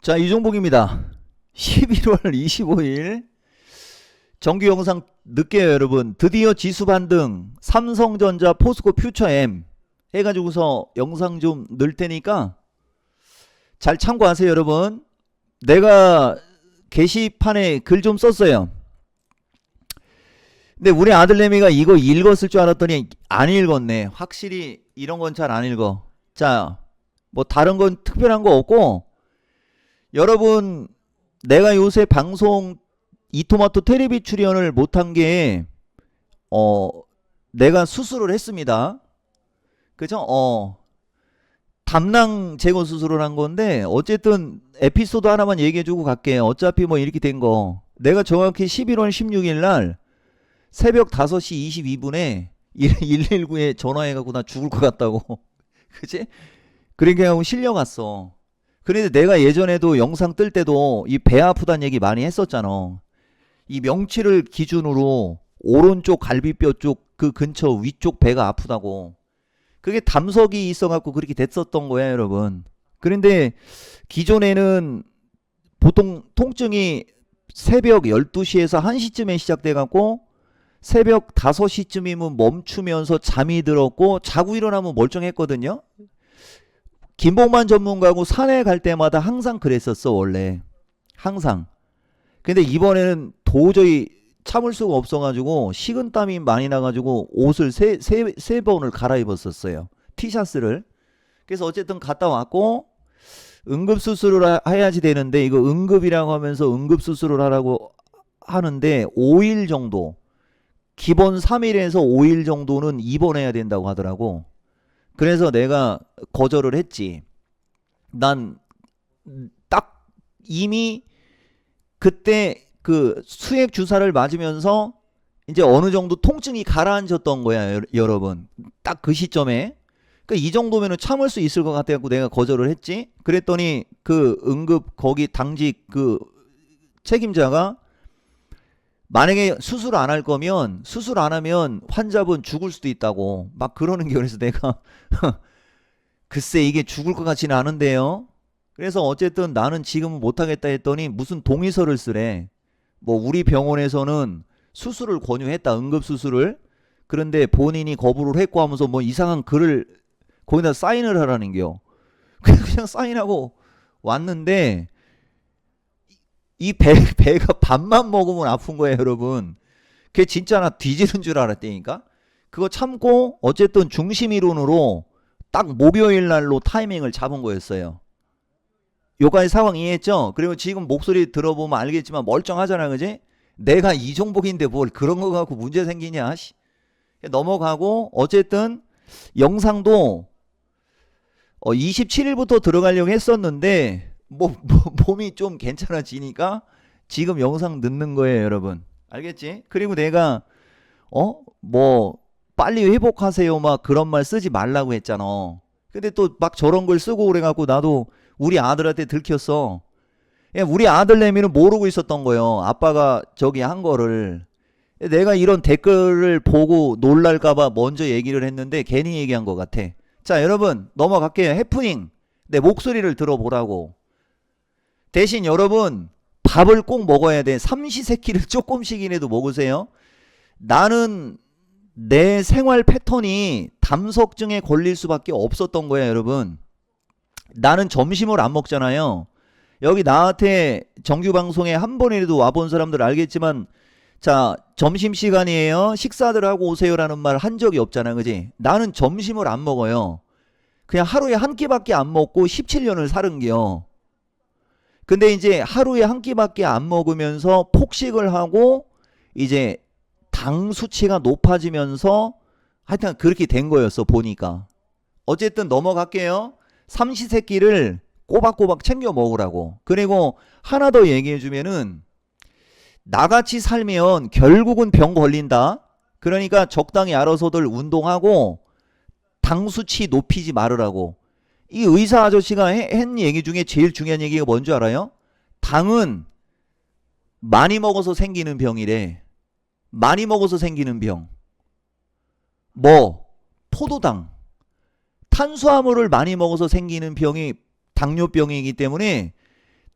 자, 이종복입니다. 11월 25일 정규 영상 늦게요, 여러분. 드디어 지수 반등, 삼성전자, 포스코 퓨처엠 해가지고서 영상 좀 넣을 테니까 잘 참고하세요, 여러분. 내가 게시판에 글 좀 썼어요. 근데 우리 아들내미가 이거 읽었을 줄 알았더니 안 읽었네. 확실히 이런 건 잘 안 읽어. 자, 뭐 다른 건 특별한 거 없고, 여러분, 내가 요새 방송 이토마토 테레비 출연을 못한 게, 내가 수술을 했습니다. 그죠? 담낭 제거 수술을 한 건데, 어쨌든 에피소드 하나만 얘기해주고 갈게요. 어차피 뭐 이렇게 된 거. 내가 정확히 11월 16일 날 새벽 5시 22분에 119에 전화해갖고 나 죽을 것 같다고. 그치? 그러니까 하고 실려갔어. 그런데 내가 예전에도 영상 뜰 때도 이 배 아프다는 얘기 많이 했었잖아. 이 명치를 기준으로 오른쪽 갈비뼈 쪽 그 근처 위쪽 배가 아프다고. 그게 담석이 있어갖고 그렇게 됐었던 거야, 여러분. 그런데 기존에는 보통 통증이 새벽 12시에서 1시쯤에 시작돼갖고 새벽 5시쯤이면 멈추면서 잠이 들었고 자고 일어나면 멀쩡했거든요. 김봉만 전문가하고 산에 갈 때마다 항상 그랬었어, 원래. 항상. 근데 이번에는 도저히 참을 수가 없어가지고 식은땀이 많이 나가지고 옷을 세 번을 갈아입었었어요. 티셔츠를. 그래서 어쨌든 갔다 왔고 응급수술을 해야지 되는데, 이거 응급이라고 하면서 응급수술을 하라고 하는데 5일 정도, 기본 3일에서 5일 정도는 입원해야 된다고 하더라고. 그래서 내가 거절을 했지. 난 딱 이미 그때 그 수액 주사를 맞으면서 이제 어느 정도 통증이 가라앉았던 거야, 여러분. 딱 그 시점에. 그러니까 이 정도면은 참을 수 있을 것 같아갖고 내가 거절을 했지. 그랬더니 그 응급 거기 당직 그 책임자가 만약에 수술 안 할 거면 수술 안 하면 환자분 죽을 수도 있다고 막 그러는 게, 그래서 내가 글쎄 이게 죽을 것 같지는 않은데요. 그래서 어쨌든 나는 지금은 못하겠다 했더니 무슨 동의서를 쓰래. 뭐 우리 병원에서는 수술을 권유했다, 응급수술을. 그런데 본인이 거부를 했고 하면서 뭐 이상한 글을 거기다 사인을 하라는겨. 그냥 사인하고 왔는데 이 배가 밥만 먹으면 아픈 거예요, 여러분. 그게 진짜 나 뒤지는 줄 알았다니까. 그거 참고 어쨌든 중심 이론으로 딱 목요일 날로 타이밍을 잡은 거였어요. 요까지 상황 이해했죠? 그리고 지금 목소리 들어보면 알겠지만 멀쩡하잖아, 그지? 내가 이종복인데 뭘 그런 거 갖고 문제 생기냐. 넘어가고 어쨌든 영상도 27일부터 들어가려고 했었는데 몸이 좀 괜찮아지니까 지금 영상 넣는 거예요, 여러분. 알겠지? 그리고 내가 뭐 빨리 회복하세요 막 그런 말 쓰지 말라고 했잖아. 근데 또 막 저런 걸 쓰고 그래갖고 나도 우리 아들한테 들켰어. 우리 아들내미는 모르고 있었던 거예요, 아빠가 저기 한 거를. 내가 이런 댓글을 보고 놀랄까봐 먼저 얘기를 했는데 괜히 얘기한 것 같아. 자, 여러분 넘어갈게요. 해프닝. 내 목소리를 들어보라고. 대신 여러분 밥을 꼭 먹어야 돼. 삼시세끼를 조금씩이라도 먹으세요. 나는 내 생활 패턴이 담석증에 걸릴 수밖에 없었던 거야, 여러분. 나는 점심을 안 먹잖아요. 여기 나한테 정규방송에 한 번이라도 와본 사람들 알겠지만, 자, 점심시간이에요, 식사들 하고 오세요라는 말 한 적이 없잖아, 그지? 나는 점심을 안 먹어요. 그냥 하루에 한 끼밖에 안 먹고 17년을 살은겨. 근데 이제 하루에 한 끼밖에 안 먹으면서 폭식을 하고 이제 당 수치가 높아지면서 하여튼 그렇게 된 거였어, 보니까. 어쨌든 넘어갈게요. 삼시세끼를 꼬박꼬박 챙겨 먹으라고. 그리고 하나 더 얘기해 주면은, 나같이 살면 결국은 병 걸린다. 그러니까 적당히 알아서들 운동하고 당 수치 높이지 말으라고. 이 의사 아저씨가 한 얘기 중에 제일 중요한 얘기가 뭔지 알아요? 당은 많이 먹어서 생기는 병이래. 많이 먹어서 생기는 병. 뭐 포도당. 탄수화물을 많이 먹어서 생기는 병이 당뇨병이기 때문에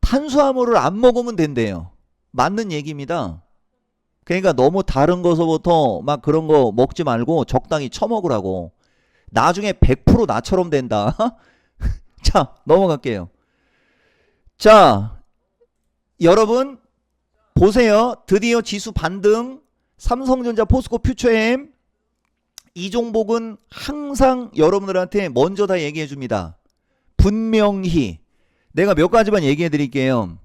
탄수화물을 안 먹으면 된대요. 맞는 얘기입니다. 그러니까 너무 다른 거서부터 막 그런 거 먹지 말고 적당히 처먹으라고. 나중에 100% 나처럼 된다. 자, 넘어갈게요. 자, 여러분 보세요. 드디어 지수 반등. 삼성전자, 포스코, 퓨처엠. 이 종목은 항상 여러분들한테 먼저 다 얘기해 줍니다. 분명히. 내가 몇 가지만 얘기해 드릴게요.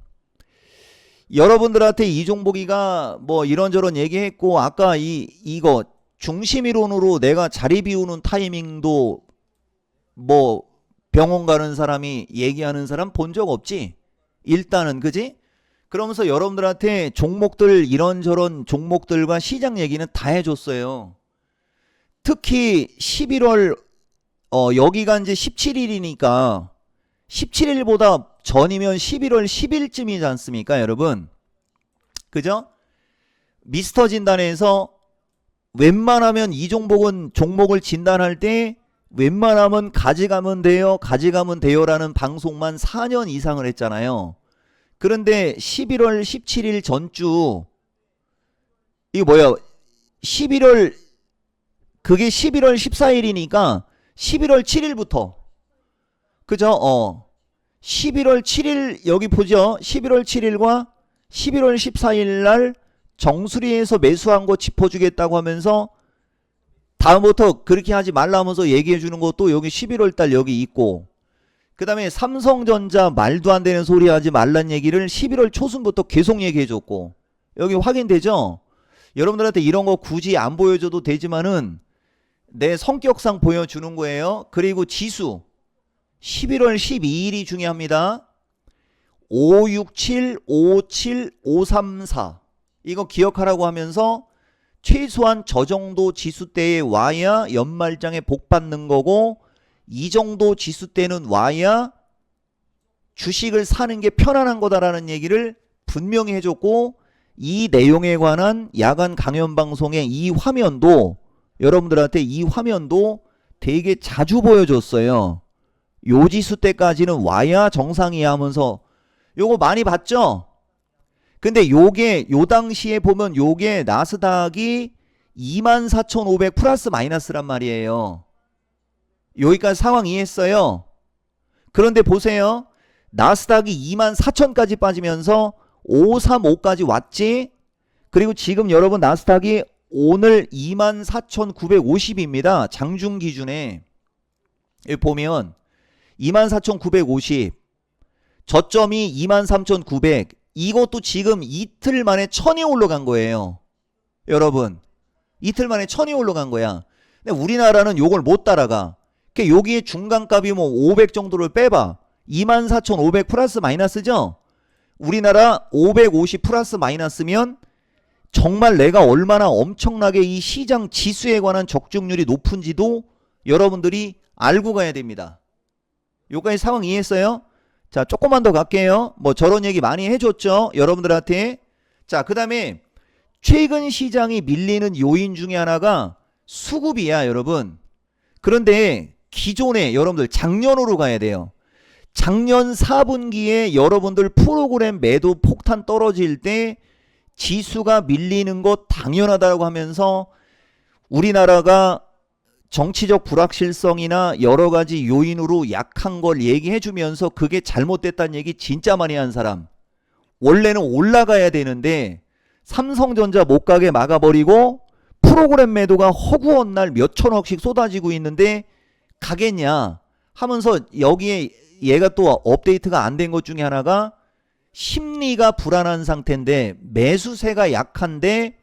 여러분들한테 이 종목이가 뭐 이런저런 얘기했고, 아까 이거 중심이론으로 내가 자리 비우는 타이밍도 뭐 병원 가는 사람이 얘기하는 사람 본 적 없지? 일단은, 그지? 그러면서 여러분들한테 종목들, 이런저런 종목들과 시장 얘기는 다 해줬어요. 특히 11월 여기가 이제 17일이니까 17일보다 전이면 11월 10일쯤이지 않습니까, 여러분? 그죠? 미스터 진단에서 웬만하면 이 종목은 종목을 진단할 때 웬만하면 가져가면 돼요, 가져가면 돼요라는 방송만 4년 이상을 했잖아요. 그런데 11월 17일 전주, 이거 뭐야, 11월, 그게 11월 14일이니까 11월 7일부터, 그죠? 11월 7일, 여기 보죠? 11월 7일과 11월 14일 날 정수리에서 매수한 거 짚어주겠다고 하면서 다음부터 그렇게 하지 말라면서 얘기해 주는 것도 여기 11월 달 여기 있고, 그 다음에 삼성전자 말도 안 되는 소리 하지 말란 얘기를 11월 초순부터 계속 얘기해 줬고, 여기 확인되죠? 여러분들한테 이런 거 굳이 안 보여줘도 되지만은 내 성격상 보여주는 거예요. 그리고 지수 11월 12일이 중요합니다. 567, 57, 534 이거 기억하라고 하면서 최소한 저 정도 지수대에 와야 연말장에 복 받는 거고, 이 정도 지수대는 와야 주식을 사는 게 편안한 거다라는 얘기를 분명히 해줬고, 이 내용에 관한 야간 강연 방송의 이 화면도 여러분들한테 이 화면도 되게 자주 보여줬어요. 요 지수대까지는 와야 정상이야 하면서 요거 많이 봤죠? 근데 요게 요 당시에 보면 요게 나스닥이 24,500 플러스 마이너스란 말이에요. 여기까지 상황 이해했어요? 그런데 보세요. 나스닥이 24,000까지 빠지면서 535까지 왔지? 그리고 지금 여러분 나스닥이 오늘 24,950입니다. 장중 기준에. 여기 보면 24,950, 저점이 23,900, 이것도 지금 이틀 만에 1000이 올라간 거예요. 여러분, 이틀 만에 1000이 올라간 거야. 근데 우리나라는 요걸 못 따라가. 그러니까 여기에 중간값이 뭐 500 정도를 빼봐. 24,500 플러스 마이너스죠? 우리나라 550 플러스 마이너스면 정말 내가 얼마나 엄청나게 이 시장 지수에 관한 적중률이 높은지도 여러분들이 알고 가야 됩니다. 요까지 상황 이해했어요? 자, 조금만 더 갈게요. 뭐 저런 얘기 많이 해줬죠, 여러분들한테. 자, 그 다음에 최근 시장이 밀리는 요인 중에 하나가 수급이야, 여러분. 그런데 기존에 여러분들 작년으로 가야 돼요. 작년 4분기에 여러분들 프로그램 매도 폭탄 떨어질 때 지수가 밀리는 것 당연하다고 하면서 우리나라가 정치적 불확실성이나 여러 가지 요인으로 약한 걸 얘기해 주면서 그게 잘못됐다는 얘기 진짜 많이 한 사람. 원래는 올라가야 되는데 삼성전자 못 가게 막아버리고 프로그램 매도가 허구한 날 몇천억씩 쏟아지고 있는데 가겠냐 하면서, 여기에 얘가 또 업데이트가 안 된 것 중에 하나가 심리가 불안한 상태인데 매수세가 약한데,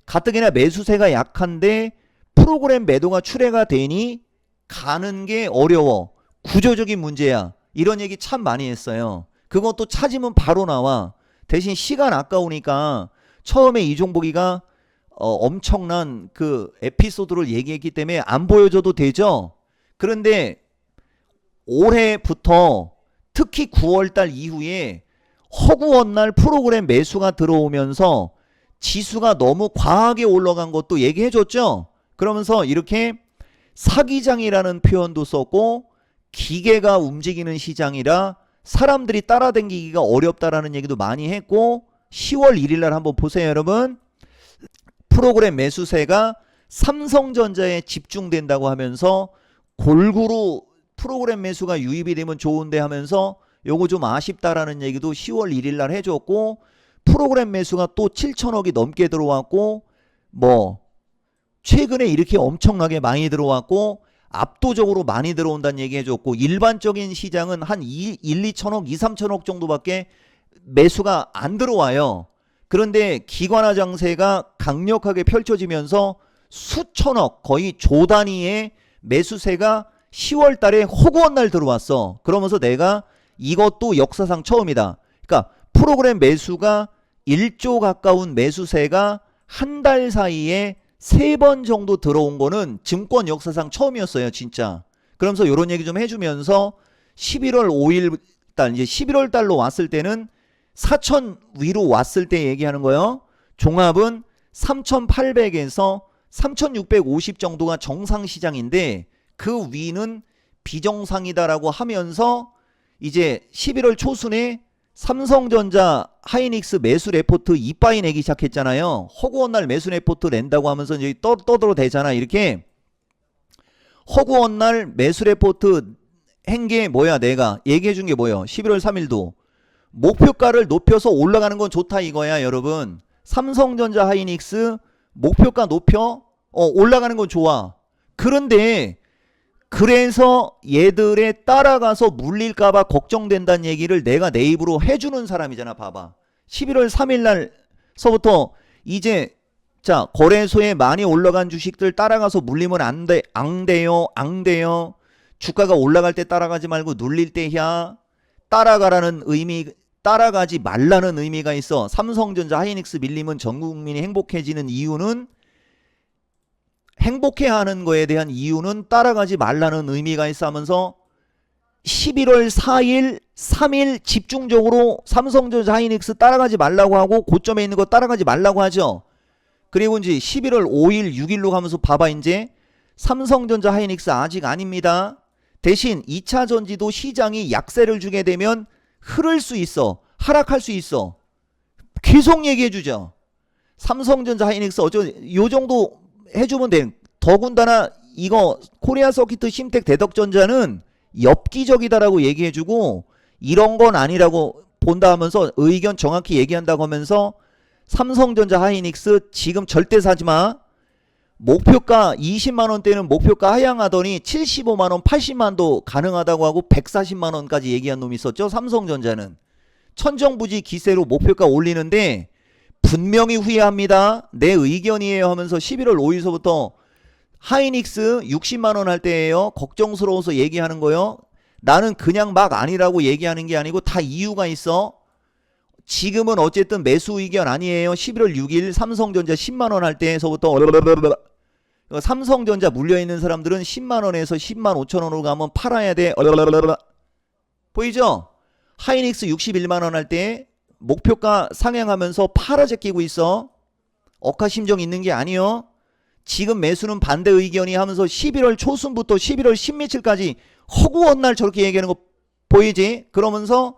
가뜩이나 매수세가 약한데 프로그램 매도가 출회가 되니 가는 게 어려워. 구조적인 문제야. 이런 얘기 참 많이 했어요. 그것도 찾으면 바로 나와. 대신 시간 아까우니까 처음에 이종복이가 엄청난 그 에피소드를 얘기했기 때문에 안 보여줘도 되죠. 그런데 올해부터 특히 9월달 이후에 허구한 날 프로그램 매수가 들어오면서 지수가 너무 과하게 올라간 것도 얘기해줬죠. 그러면서 이렇게 사기장이라는 표현도 썼고, 기계가 움직이는 시장이라 사람들이 따라다니기가 어렵다라는 얘기도 많이 했고 10월 1일 날 한번 보세요, 여러분. 프로그램 매수세가 삼성전자에 집중된다고 하면서 골고루 프로그램 매수가 유입이 되면 좋은데 하면서 요거 좀 아쉽다라는 얘기도 10월 1일 날 해줬고, 프로그램 매수가 또 7천억이 넘게 들어왔고, 뭐 최근에 이렇게 엄청나게 많이 들어왔고 압도적으로 많이 들어온다는 얘기 해줬고, 일반적인 시장은 한 1, 2천억, 2, 3천억 정도밖에 매수가 안 들어와요. 그런데 기관화 장세가 강력하게 펼쳐지면서 수천억, 거의 조 단위의 매수세가 10월 달에 허구한 날 들어왔어. 그러면서 내가 이것도 역사상 처음이다. 그러니까 프로그램 매수가 1조 가까운 매수세가 한 달 사이에 3번 정도 들어온 거는 증권 역사상 처음이었어요, 진짜. 그러면서 이런 얘기 좀 해주면서 11월 5일 달, 이제 11월 달로 왔을 때는 4천 위로 왔을 때 얘기하는 거예요. 종합은 3,800에서 3,650 정도가 정상 시장인데 그 위는 비정상이다라고 하면서 이제 11월 초순에 삼성전자 하이닉스 매수 레포트 이빠이 내기 시작했잖아요. 허구한 날 매수 레포트 낸다고 하면서 이제 떠들어대잖아. 이렇게 허구한 날 매수 레포트 한 게 뭐야? 내가 얘기해 준 게 뭐예요? 11월 3일도 목표가를 높여서 올라가는 건 좋다 이거야, 여러분. 삼성전자 하이닉스 목표가 높여 올라가는 건 좋아. 그런데 그래서 얘들에 따라가서 물릴까봐 걱정된다는 얘기를 내가 내 입으로 해주는 사람이잖아. 봐봐. 11월 3일 날서부터 이제 자, 거래소에 많이 올라간 주식들 따라가서 물리면 안 돼, 안 돼요, 안 돼요. 주가가 올라갈 때 따라가지 말고 눌릴 때야 따라가라는 의미, 따라가지 말라는 의미가 있어. 삼성전자 하이닉스 밀리면 전 국민이 행복해지는 이유는, 행복해야 하는 거에 대한 이유는 따라가지 말라는 의미가 있어 하면서 11월 4일, 3일 집중적으로 삼성전자 하이닉스 따라가지 말라고 하고 고점에 있는 거 따라가지 말라고 하죠. 그리고 이제 11월 5일, 6일로 가면서 봐봐. 이제 삼성전자 하이닉스 아직 아닙니다. 대신 2차 전지도 시장이 약세를 주게 되면 흐를 수 있어. 하락할 수 있어. 계속 얘기해 주죠. 삼성전자 하이닉스 요 정도 해주면 돼. 더군다나 이거 코리아 서키트 심텍 대덕전자는 엽기적이다라고 얘기해주고 이런 건 아니라고 본다 하면서 의견 정확히 얘기한다고 하면서 삼성전자 하이닉스 지금 절대 사지마. 목표가 20만원대는 목표가 하향하더니 75만원 80만도 가능하다고 하고 140만원까지 얘기한 놈이 있었죠. 삼성전자는 천정부지 기세로 목표가 올리는데 분명히 후회합니다. 내 의견이에요 하면서 11월 5일서부터 하이닉스 60만원 할 때예요. 걱정스러워서 얘기하는 거요. 나는 그냥 막 아니라고 얘기하는 게 아니고 다 이유가 있어. 지금은 어쨌든 매수 의견 아니에요. 11월 6일 삼성전자 10만원 할 때에서부터 삼성전자 물려있는 사람들은 10만원에서 10만 5천원으로 가면 팔아야 돼. 보이죠? 하이닉스 61만원 할 때 목표가 상향하면서 팔아 제끼고 있어. 억하심정 있는 게 아니요. 지금 매수는 반대 의견이 하면서 11월 초순부터 11월 10 며칠까지 허구한 날 저렇게 얘기하는 거 보이지? 그러면서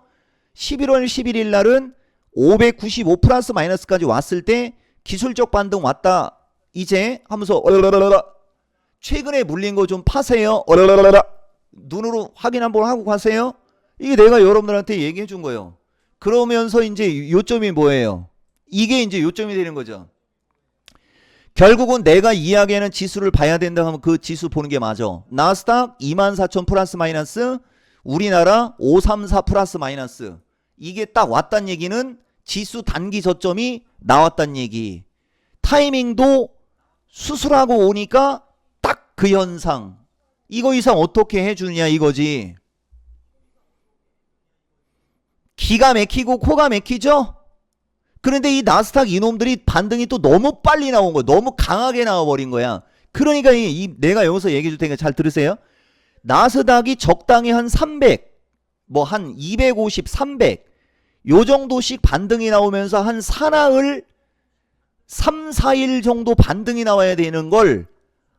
11월 11일 날은 595 플러스 마이너스까지 왔을 때 기술적 반등 왔다 이제 하면서 최근에 물린 거 좀 파세요. 눈으로 확인 한번 하고 가세요. 이게 내가 여러분들한테 얘기해 준 거예요. 그러면서 이제 요점이 뭐예요? 이게 이제 요점이 되는 거죠. 결국은 내가 이야기하는 지수를 봐야 된다 하면 그 지수 보는 게 맞아. 나스닥 24,000 플러스 마이너스, 우리나라 534 플러스 마이너스. 이게 딱 왔단 얘기는 지수 단기 저점이 나왔단 얘기. 타이밍도 수술하고 오니까 딱 그 현상. 이거 이상 어떻게 해주냐 이거지. 기가 막히고 코가 막히죠? 그런데 이 나스닥 이놈들이 반등이 또 너무 빨리 나온 거야. 너무 강하게 나와버린 거야. 그러니까 내가 여기서 얘기해 줄 테니까 잘 들으세요. 나스닥이 적당히 한 300, 뭐 한 250, 300 요 정도씩 반등이 나오면서 한 사나흘 3, 4일 정도 반등이 나와야 되는 걸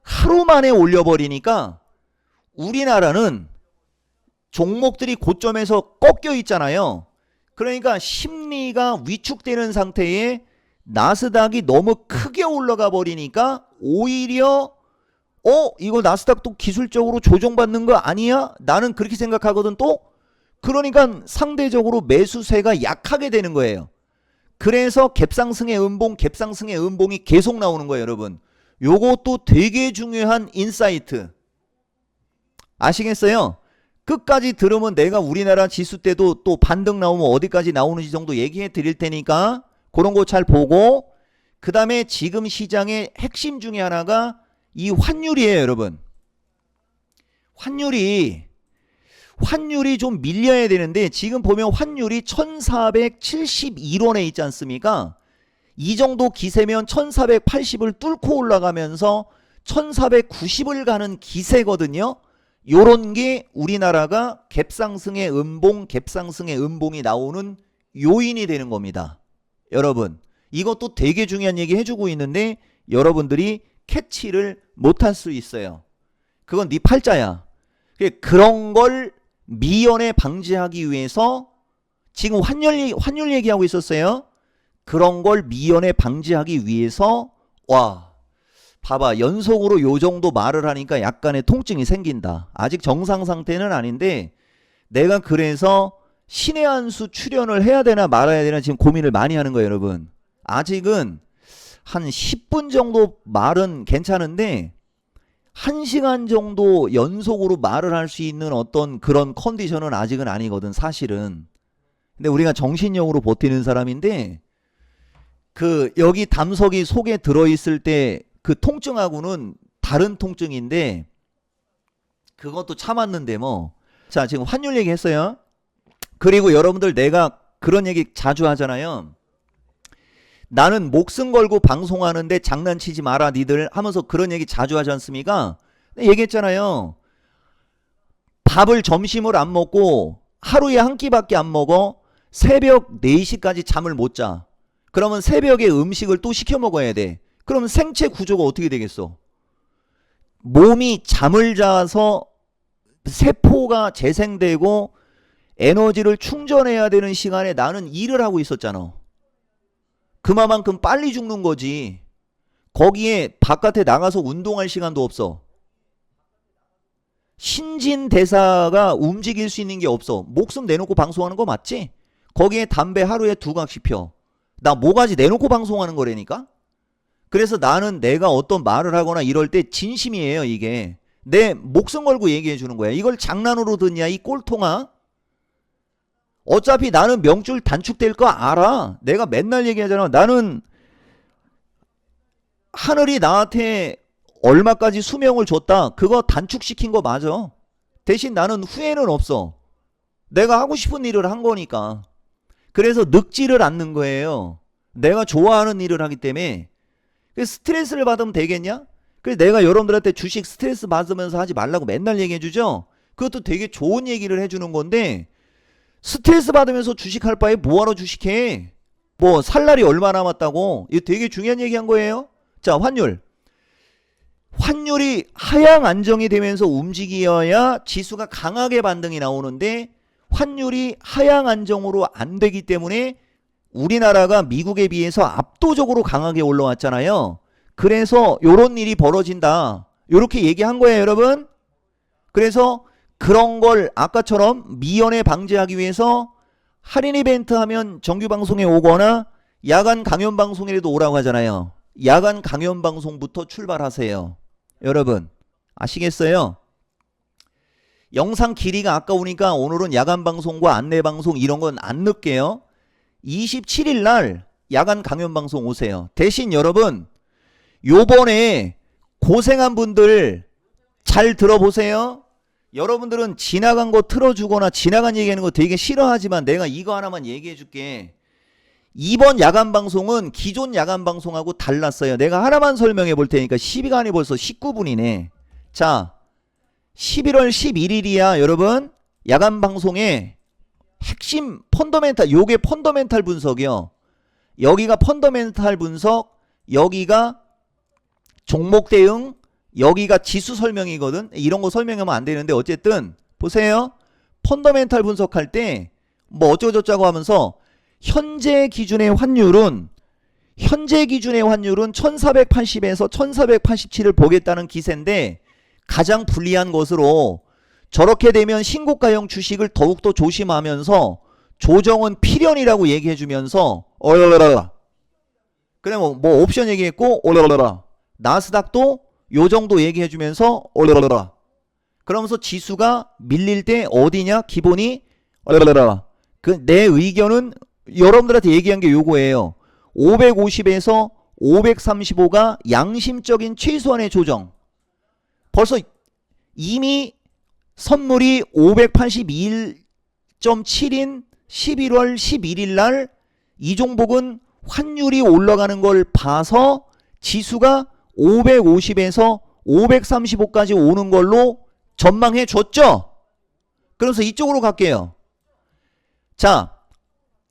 하루 만에 올려버리니까 우리나라는 종목들이 고점에서 꺾여 있잖아요. 그러니까 심리가 위축되는 상태에 나스닥이 너무 크게 올라가 버리니까 오히려 이거 나스닥 또 기술적으로 조정받는 거 아니야? 나는 그렇게 생각하거든 또. 그러니까 상대적으로 매수세가 약하게 되는 거예요. 그래서 갭상승의 음봉, 갭상승의 음봉이 계속 나오는 거예요, 여러분. 요것도 되게 중요한 인사이트. 아시겠어요? 끝까지 들으면 내가 우리나라 지수 때도 또 반등 나오면 어디까지 나오는지 정도 얘기해 드릴 테니까 그런 거 잘 보고, 그 다음에 지금 시장의 핵심 중에 하나가 이 환율이에요, 여러분. 환율이 좀 밀려야 되는데 지금 보면 환율이 1471원에 있지 않습니까? 이 정도 기세면 1480을 뚫고 올라가면서 1490을 가는 기세거든요. 요런 게 우리나라가 갭상승의 음봉, 갭상승의 음봉이 나오는 요인이 되는 겁니다. 여러분, 이것도 되게 중요한 얘기 해주고 있는데 여러분들이 캐치를 못할 수 있어요. 그건 네 팔자야. 그런 걸 미연에 방지하기 위해서 지금 환율 얘기하고 있었어요. 그런 걸 미연에 방지하기 위해서 봐봐, 연속으로 요 정도 말을 하니까 약간의 통증이 생긴다. 아직 정상 상태는 아닌데 내가 그래서 신의 한 수 출연을 해야 되나 말아야 되나 지금 고민을 많이 하는 거예요, 여러분. 아직은 한 10분 정도 말은 괜찮은데 1시간 정도 연속으로 말을 할 수 있는 어떤 그런 컨디션은 아직은 아니거든, 사실은. 근데 우리가 정신력으로 버티는 사람인데 여기 담석이 속에 들어있을 때 그 통증하고는 다른 통증인데 그것도 참았는데 뭐. 자, 지금 환율 얘기했어요. 그리고 여러분들 내가 그런 얘기 자주 하잖아요. 나는 목숨 걸고 방송하는데 장난치지 마라 니들 하면서 그런 얘기 자주 하지 않습니까? 얘기했잖아요. 밥을 점심을 안 먹고 하루에 한 끼밖에 안 먹어. 새벽 4시까지 잠을 못 자. 그러면 새벽에 음식을 또 시켜 먹어야 돼. 그러면 생체 구조가 어떻게 되겠어? 몸이 잠을 자서 세포가 재생되고 에너지를 충전해야 되는 시간에 나는 일을 하고 있었잖아. 그만큼 빨리 죽는 거지. 거기에 바깥에 나가서 운동할 시간도 없어. 신진대사가 움직일 수 있는 게 없어. 목숨 내놓고 방송하는 거 맞지? 거기에 담배 하루에 2각씩 펴. 나 모가지 내놓고 방송하는 거라니까? 그래서 나는 내가 어떤 말을 하거나 이럴 때 진심이에요, 이게. 내 목숨 걸고 얘기해 주는 거야. 이걸 장난으로 듣냐, 이 꼴통아? 어차피 나는 명줄 단축될 거 알아. 내가 맨날 얘기하잖아. 나는 하늘이 나한테 얼마까지 수명을 줬다. 그거 단축시킨 거 맞아. 대신 나는 후회는 없어. 내가 하고 싶은 일을 한 거니까. 그래서 늙지를 않는 거예요. 내가 좋아하는 일을 하기 때문에. 스트레스를 받으면 되겠냐? 그래서 내가 여러분들한테 주식 스트레스 받으면서 하지 말라고 맨날 얘기해 주죠. 그것도 되게 좋은 얘기를 해주는 건데 스트레스 받으면서 주식할 바에 뭐하러 주식해? 뭐 살 날이 얼마 남았다고? 이거 되게 중요한 얘기한 거예요. 자, 환율이 하향 안정이 되면서 움직여야 지수가 강하게 반등이 나오는데 환율이 하향 안정으로 안 되기 때문에 우리나라가 미국에 비해서 압도적으로 강하게 올라왔잖아요. 그래서 요런 일이 벌어진다. 요렇게 얘기한 거예요, 여러분. 그래서 그런 걸 아까처럼 미연에 방지하기 위해서 할인 이벤트 하면 정규 방송에 오거나 야간 강연 방송이라도 오라고 하잖아요. 야간 강연 방송부터 출발하세요. 여러분 아시겠어요? 영상 길이가 아까우니까 오늘은 야간 방송과 안내 방송 이런 건 안 넣을게요. 27일 날 야간 강연 방송 오세요. 대신 여러분 요번에 고생한 분들 잘 들어보세요. 여러분들은 지나간 거 틀어주거나 지나간 얘기하는 거 되게 싫어하지만 내가 이거 하나만 얘기해 줄게. 이번 야간 방송은 기존 야간 방송하고 달랐어요. 내가 하나만 설명해 볼 테니까 시간이 벌써 19분이네. 자, 11월 11일이야 여러분. 야간 방송에 핵심 펀더멘탈, 요게 펀더멘탈 분석이요. 여기가 펀더멘탈 분석, 여기가 종목 대응, 여기가 지수 설명이거든. 이런 거 설명하면 안 되는데 어쨌든 보세요. 펀더멘탈 분석할 때 뭐 어쩌고저쩌고 하면서 현재 기준의 환율은 1480에서 1487을 보겠다는 기세인데, 가장 불리한 것으로 저렇게 되면 신고가형 주식을 더욱더 조심하면서 조정은 필연이라고 얘기해주면서 얼얼얼, 그래 뭐 옵션 얘기했고 얼얼얼, 나스닥도 요 정도 얘기해주면서 얼얼얼, 그러면서 지수가 밀릴 때 어디냐, 기본이 얼얼얼. 내 의견은 여러분들한테 얘기한 게 요거예요. 550에서 535가 양심적인 최소한의 조정. 벌써 이미 선물이 582.7인 11월 11일 날 이종복은 환율이 올라가는 걸 봐서 지수가 550에서 535까지 오는 걸로 전망해 줬죠. 그래서 이쪽으로 갈게요. 자,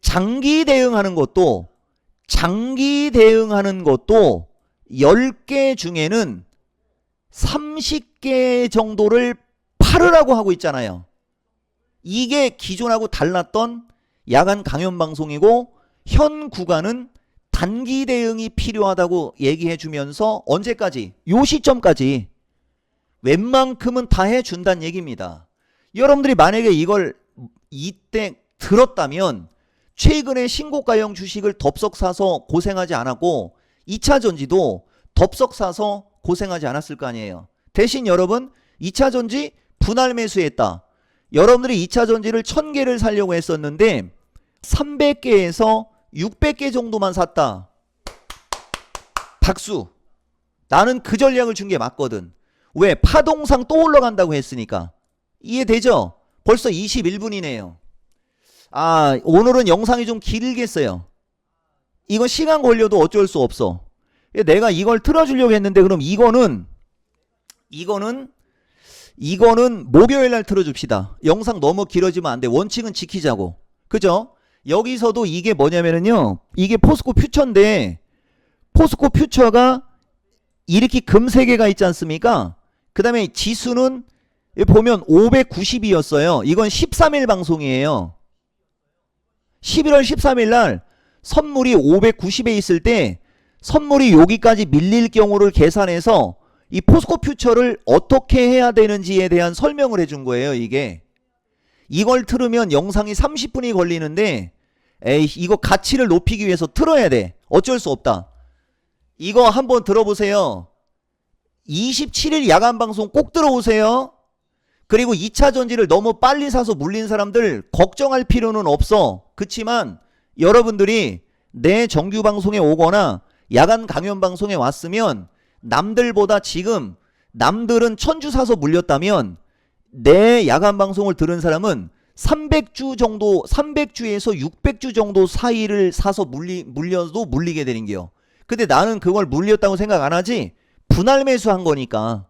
장기 대응하는 것도 10개 중에는 30개 정도를 팔으라고 하고 있잖아요. 이게 기존하고 달랐던 야간 강연 방송이고, 현 구간은 단기 대응이 필요하다고 얘기해 주면서 언제까지? 요 시점까지 웬만큼은 다 해준다는 얘기입니다. 여러분들이 만약에 이걸 이때 들었다면 최근에 신고가형 주식을 덥석 사서 고생하지 않았고 2차전지도 덥석 사서 고생하지 않았을 거 아니에요. 대신 여러분 2차전지 분할 매수했다. 여러분들이 2차전지를 1000개를 사려고 했었는데 300개에서 600개 정도만 샀다. 박수. 나는 그 전략을 준 게 맞거든. 왜? 파동상 또 올라간다고 했으니까. 이해되죠? 벌써 21분이네요. 아, 오늘은 영상이 좀 길겠어요. 이건 시간 걸려도 어쩔 수 없어. 내가 이걸 틀어주려고 했는데, 그럼 이거는 목요일 날 틀어줍시다. 영상 너무 길어지면 안 돼. 원칙은 지키자고. 그죠? 여기서도 이게 뭐냐면은요, 이게 포스코 퓨처인데, 포스코 퓨처가 이렇게 금 3개가 있지 않습니까? 그 다음에 지수는 보면 590이었어요. 이건 13일 방송이에요. 11월 13일 날 선물이 590에 있을 때 선물이 여기까지 밀릴 경우를 계산해서 이 포스코 퓨처를 어떻게 해야 되는지에 대한 설명을 해준 거예요. 이걸 틀으면 영상이 30분이 걸리는데, 에이, 이거 가치를 높이기 위해서 틀어야 돼. 어쩔 수 없다. 이거 한번 들어보세요. 27일 야간 방송 꼭 들어오세요. 그리고 2차 전지를 너무 빨리 사서 물린 사람들 걱정할 필요는 없어. 그치만 여러분들이 내 정규 방송에 오거나 야간 강연 방송에 왔으면 남들보다, 지금 남들은 1000주 사서 물렸다면 내 야간 방송을 들은 사람은 300주 정도, 300주에서 600주 정도 사이를 사서 물려도 물리게 되는 게요. 근데 나는 그걸 물렸다고 생각 안 하지. 분할 매수한 거니까.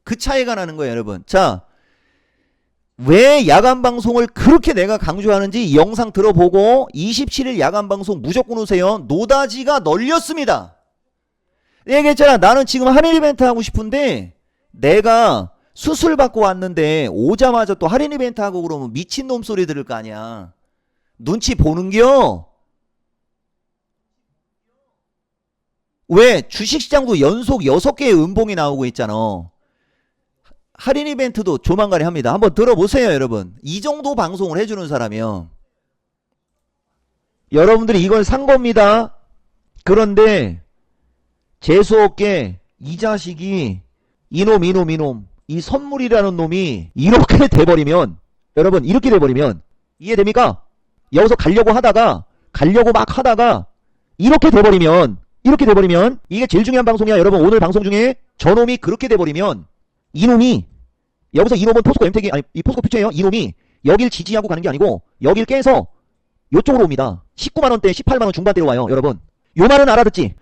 그 차이가 나는 거예요, 여러분. 자, 왜 야간 방송을 그렇게 내가 강조하는지 이 영상 들어보고 27일 야간 방송 무조건 오세요. 노다지가 널렸습니다. 얘기했잖아. 나는 지금 할인 이벤트 하고 싶은데 내가 수술 받고 왔는데 오자마자 또 할인 이벤트 하고 그러면 미친놈 소리 들을 거 아니야. 눈치 보는겨? 왜? 주식시장도 연속 6개의 음봉이 나오고 있잖아. 할인 이벤트도 조만간에 합니다. 한번 들어보세요, 여러분. 이 정도 방송을 해주는 사람이요. 여러분들이 이걸 산 겁니다. 그런데 재수없게 이 자식이 이놈 이 선물이라는 놈이 이렇게 돼버리면, 여러분 이렇게 돼버리면 이해됩니까? 여기서 가려고 막 하다가 이렇게 돼버리면 이게 제일 중요한 방송이야. 여러분 오늘 방송 중에 저놈이 그렇게 돼버리면, 이놈이 여기서, 이놈은 포스코 엠텍이 아니 이 포스코 퓨처예요. 이놈이 여길 지지하고 가는 게 아니고 여길 깨서 요쪽으로 옵니다. 19만원대 18만원 중반대로 와요. 여러분 요 말은 알아듣지?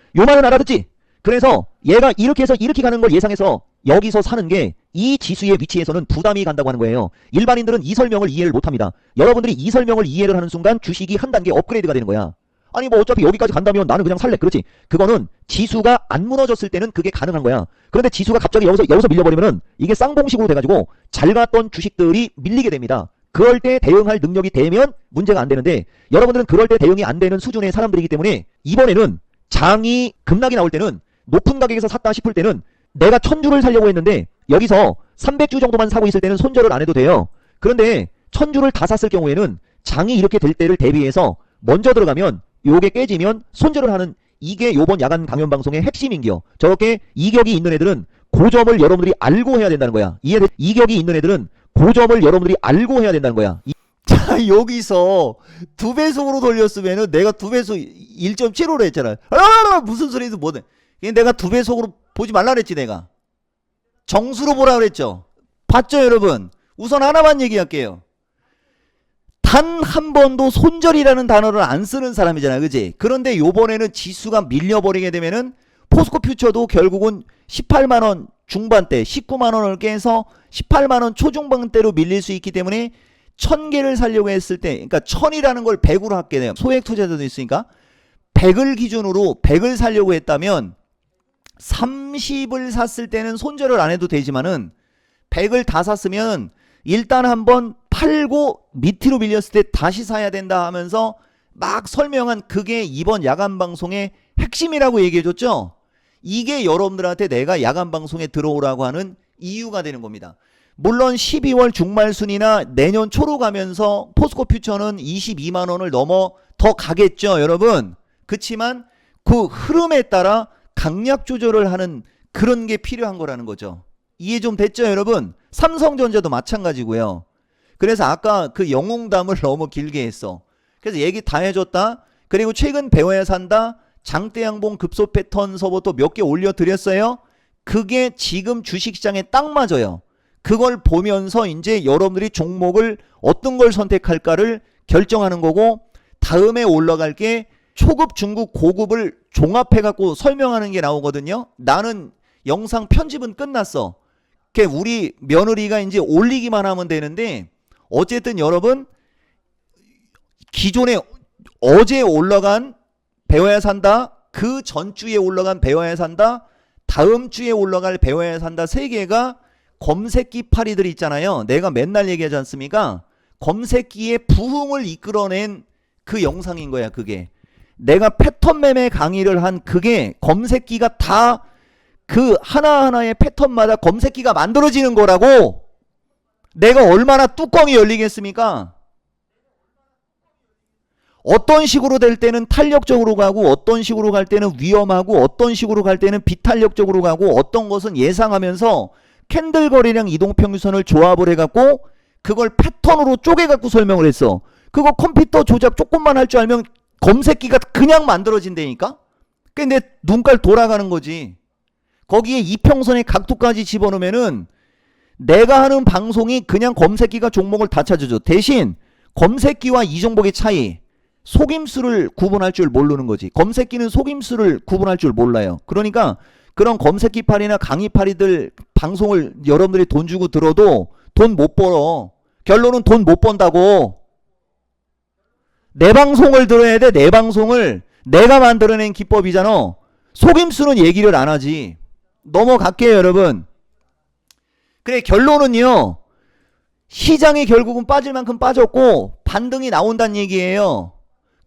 그래서 얘가 이렇게 해서 이렇게 가는 걸 예상해서 여기서 사는 게 이 지수의 위치에서는 부담이 간다고 하는 거예요. 일반인들은 이 설명을 이해를 못합니다. 여러분들이 이 설명을 이해를 하는 순간 주식이 한 단계 업그레이드가 되는 거야. 아니 뭐 어차피 여기까지 간다면 나는 그냥 살래. 그렇지. 그거는 지수가 안 무너졌을 때는 그게 가능한 거야. 그런데 지수가 갑자기 여기서 밀려버리면은 이게 쌍봉식으로 돼가지고 잘 갔던 주식들이 밀리게 됩니다. 그럴 때 대응할 능력이 되면 문제가 안 되는데 여러분들은 그럴 때 대응이 안 되는 수준의 사람들이기 때문에 이번에는 장이 급락이 나올 때는 높은 가격에서 샀다 싶을 때는 내가 1000주를 사려고 했는데 여기서 300주 정도만 사고 있을 때는 손절을 안 해도 돼요. 그런데 1000주를 다 샀을 경우에는 장이 이렇게 될 때를 대비해서 먼저 들어가면 요게 깨지면 손절을 하는, 이게 요번 야간 강연 방송의 핵심인겨. 저렇게 이격이 있는 애들은 그 점을 여러분들이 알고 해야 된다는 거야. 이격이 있는 애들은 그 점을 여러분들이 알고 해야 된다는 거야. 자, 여기서 2배속으로 돌렸으면은 내가 2배속 1.75로 했잖아. 아, 무슨 소리도 못해. 내가 2배속으로 보지 말라 그랬지, 내가. 정수로 보라 그랬죠. 봤죠, 여러분? 우선 하나만 얘기할게요. 단 한 번도 손절이라는 단어를 안 쓰는 사람이잖아, 그지? 그런데 요번에는 지수가 밀려버리게 되면은 포스코 퓨처도 결국은 18만원 중반대, 19만원을 깨서 18만원 초중반대로 밀릴 수 있기 때문에 1000개를 살려고 했을 때, 그러니까 1000이라는 걸 100으로 하게 돼요. 소액 투자자도 있으니까 100을 기준으로 100을 살려고 했다면 30을 샀을 때는 손절을 안 해도 되지만은 100을 다 샀으면 일단 한번 팔고 밑으로 밀렸을 때 다시 사야 된다 하면서 막 설명한 그게 이번 야간 방송의 핵심이라고 얘기해줬죠. 이게 여러분들한테 내가 야간 방송에 들어오라고 하는 이유가 되는 겁니다. 물론 12월 중말순이나 내년 초로 가면서 포스코 퓨처는 22만원을 넘어 더 가겠죠, 여러분. 그치만 그 흐름에 따라 강약 조절을 하는 그런 게 필요한 거라는 거죠. 이해 좀 됐죠, 여러분? 삼성전자도 마찬가지고요. 그래서 아까 그 영웅담을 너무 길게 했어. 그래서 얘기 다 해줬다. 그리고 최근 배워야 산다. 장대양봉 급소 패턴서부터 몇 개 올려드렸어요. 그게 지금 주식시장에 딱 맞아요. 그걸 보면서 이제 여러분들이 종목을 어떤 걸 선택할까를 결정하는 거고, 다음에 올라갈 게 초급, 중급, 고급을 종합해갖고 설명하는 게 나오거든요. 나는 영상 편집은 끝났어. 우리 며느리가 이제 올리기만 하면 되는데, 어쨌든 여러분, 기존에 어제 올라간 배워야 산다, 그 전주에 올라간 배워야 산다, 다음 주에 올라갈 배워야 산다, 세 개가 검색기 파리들 있잖아요. 내가 맨날 얘기하지 않습니까? 검색기의 부흥을 이끌어낸 그 영상인 거야, 그게. 내가 패턴 매매 강의를 한 그게 검색기가 다 그 하나하나의 패턴마다 검색기가 만들어지는 거라고. 내가 얼마나 뚜껑이 열리겠습니까? 어떤 식으로 될 때는 탄력적으로 가고, 어떤 식으로 갈 때는 위험하고, 어떤 식으로 갈 때는 비탄력적으로 가고, 어떤 것은 예상하면서 캔들 거래량 이동평균선을 조합을 해갖고 그걸 패턴으로 쪼개갖고 설명을 했어. 그거 컴퓨터 조작 조금만 할 줄 알면 검색기가 그냥 만들어진다니까? 근데 눈깔 돌아가는 거지. 거기에 이평선의 각도까지 집어넣으면은 내가 하는 방송이 그냥 검색기가 종목을 다 찾아줘. 대신 검색기와 이종복의 차이, 속임수를 구분할 줄 모르는 거지. 검색기는 속임수를 구분할 줄 몰라요. 그러니까 그런 검색기팔이나 강의팔이들 방송을 여러분들이 돈 주고 들어도 돈 못 벌어. 결론은 돈 못 번다고. 내 방송을 들어야 돼. 내 방송을 내가 만들어낸 기법이잖아. 속임수는 얘기를 안 하지. 넘어갈게요, 여러분. 그래, 결론은요, 시장이 결국은 빠질 만큼 빠졌고 반등이 나온다는 얘기예요.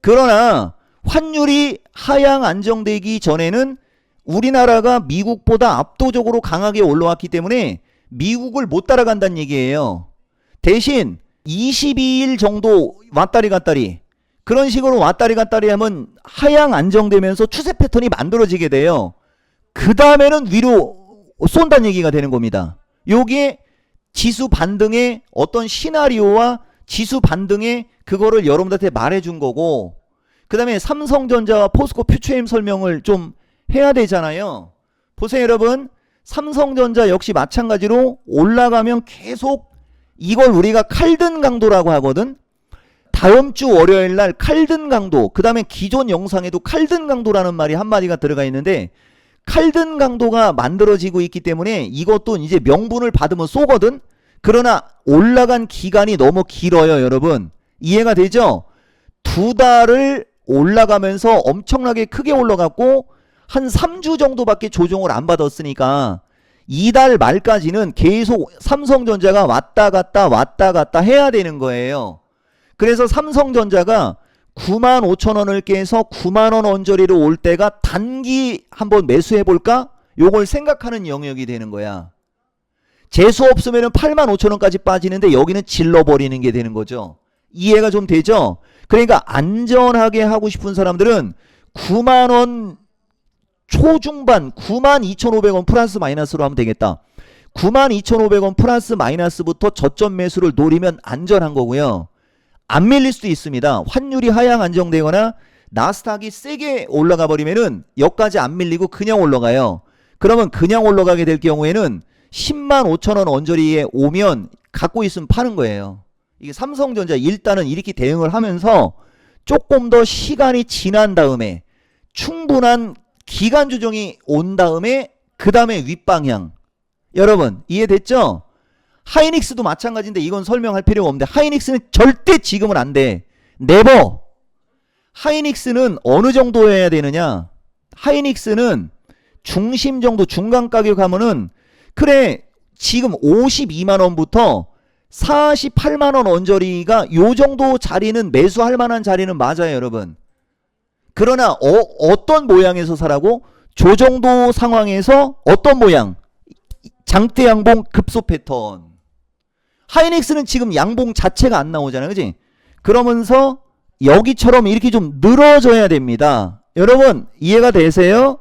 그러나 환율이 하향 안정되기 전에는 우리나라가 미국보다 압도적으로 강하게 올라왔기 때문에 미국을 못 따라간다는 얘기예요. 대신 22일 정도 왔다리 갔다리, 그런 식으로 왔다리 갔다리 하면 하향 안정되면서 추세 패턴이 만들어지게 돼요. 그 다음에는 위로 쏜다는 얘기가 되는 겁니다. 요게 지수 반등의 어떤 시나리오와 지수 반등의 그거를 여러분들한테 말해준 거고, 그 다음에 삼성전자와 포스코 퓨처엠 설명을 좀 해야 되잖아요. 보세요, 여러분. 삼성전자 역시 마찬가지로 올라가면 계속 이걸 우리가 칼든 강도라고 하거든. 다음 주 월요일 날 칼든 강도, 그 다음에 기존 영상에도 칼든 강도라는 말이 한마디가 들어가 있는데, 칼든 강도가 만들어지고 있기 때문에 이것도 이제 명분을 받으면 쏘거든. 그러나 올라간 기간이 너무 길어요, 여러분. 이해가 되죠? 2달을 올라가면서 엄청나게 크게 올라갔고 한 3주 정도밖에 조정을 안 받았으니까 이달 말까지는 계속 삼성전자가 왔다 갔다 해야 되는 거예요. 그래서 삼성전자가 95,000원을 깨서 9만원 언저리로 올 때가 단기 한번 매수해볼까? 요걸 생각하는 영역이 되는 거야. 재수 없으면 85,000원까지 빠지는데 여기는 질러버리는 게 되는 거죠. 이해가 좀 되죠? 그러니까 안전하게 하고 싶은 사람들은 9만원 초중반 92,500원 플러스 마이너스로 하면 되겠다. 92,500원 플러스 마이너스부터 저점 매수를 노리면 안전한 거고요. 안 밀릴 수도 있습니다. 환율이 하향 안정되거나 나스닥이 세게 올라가 버리면은 여기까지 안 밀리고 그냥 올라가요. 그러면 그냥 올라가게 될 경우에는 105,000원 언저리에 오면 갖고 있으면 파는 거예요. 이게 삼성전자 일단은 이렇게 대응을 하면서 조금 더 시간이 지난 다음에 충분한 기간 조정이 온 다음에 그 다음에 윗방향. 여러분 이해됐죠? 하이닉스도 마찬가지인데 이건 설명할 필요가 없는데 하이닉스는 절대 지금은 안 돼. 네버. 하이닉스는 어느 정도 해야 되느냐? 하이닉스는 중심 정도 중간 가격 하면은 그래 지금 52만원부터 48만원 언저리가 요 정도 자리는 매수할 만한 자리는 맞아요 여러분. 그러나 어떤 모양에서 사라고? 저 정도 상황에서 어떤 모양? 장대 양봉 급소 패턴. 하이닉스는 지금 양봉 자체가 안 나오잖아요. 그지? 그러면서 여기처럼 이렇게 좀 늘어져야 됩니다. 여러분 이해가 되세요?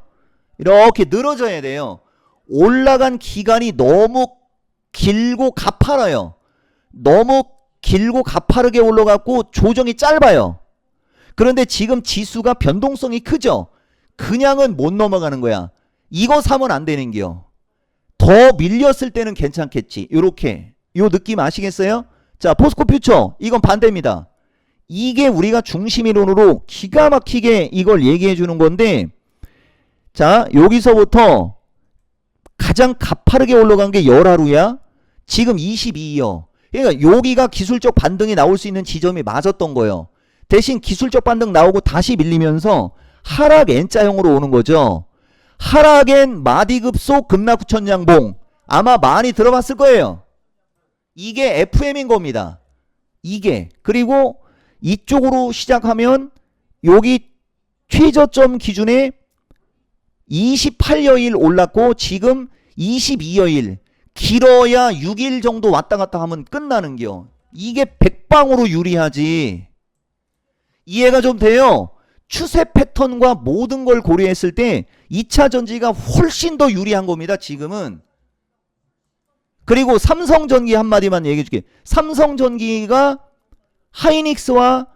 이렇게 늘어져야 돼요. 올라간 기간이 너무 길고 가파라요. 너무 길고 가파르게 올라갔고 조정이 짧아요. 그런데 지금 지수가 변동성이 크죠? 그냥은 못 넘어가는 거야. 이거 사면 안 되는겨. 더 밀렸을 때는 괜찮겠지. 요렇게. 요 느낌 아시겠어요? 자, 포스코 퓨처. 이건 반대입니다. 이게 우리가 중심이론으로 기가 막히게 이걸 얘기해 주는 건데, 자, 여기서부터 가장 가파르게 올라간 게 열하루야. 지금 22요. 그러니까 여기가 기술적 반등이 나올 수 있는 지점이 맞았던 거예요. 대신 기술적 반등 나오고 다시 밀리면서 하락 N자형으로 오는 거죠. 하락엔 마디급속 급락후천 양봉. 아마 많이 들어봤을 거예요. 이게 FM인 겁니다. 이게. 그리고 이쪽으로 시작하면 여기 최저점 기준에 28여일 올랐고 지금 22여일. 길어야 6일 정도 왔다 갔다 하면 끝나는겨. 이게 백방으로 유리하지. 이해가 좀 돼요? 추세 패턴과 모든 걸 고려했을 때 2차 전지가 훨씬 더 유리한 겁니다. 지금은. 그리고 삼성전기 한마디만 얘기해 줄게. 삼성전기가 하이닉스와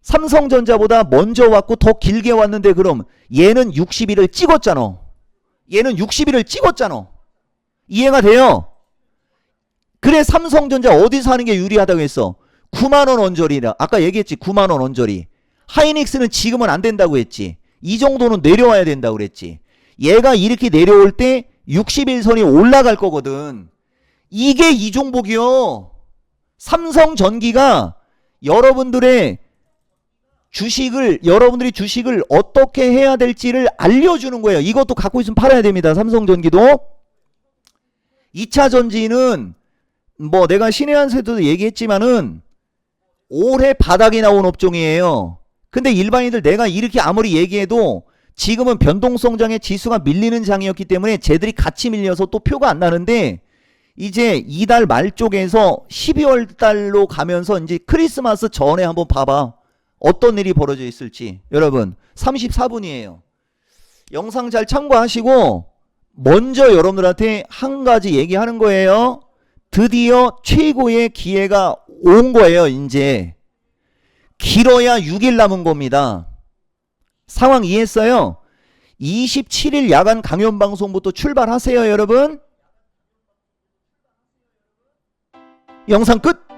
삼성전자보다 먼저 왔고 더 길게 왔는데 그럼 얘는 60일을 찍었잖아. 얘는 60일을 찍었잖아. 이해가 돼요? 그래 삼성전자 어디서 하는 게 유리하다고 했어? 9만원 언저리라. 아까 얘기했지. 9만원 언저리. 하이닉스는 지금은 안 된다고 했지. 이 정도는 내려와야 된다고 그랬지. 얘가 이렇게 내려올 때 60일선이 올라갈 거거든. 이게 이종복이요. 삼성전기가 여러분들이 주식을 어떻게 해야 될지를 알려주는 거예요. 이것도 갖고 있으면 팔아야 됩니다. 삼성전기도. 2차 전지는 뭐 내가 신의 한 수에도 얘기했지만은 올해 바닥이 나온 업종이에요. 근데 일반인들 내가 이렇게 아무리 얘기해도 지금은 변동성장의 지수가 밀리는 장이었기 때문에 쟤들이 같이 밀려서 또 표가 안 나는데 이제 이달 말 쪽에서 12월 달로 가면서 이제 크리스마스 전에 한번 봐봐. 어떤 일이 벌어져 있을지. 여러분 34분이에요. 영상 잘 참고하시고 먼저 여러분들한테 한 가지 얘기하는 거예요. 드디어 최고의 기회가 온 거예요. 이제 길어야 6일 남은 겁니다. 상황 이해했어요? 27일 야간 강연방송부터 출발하세요 여러분. 영상 끝.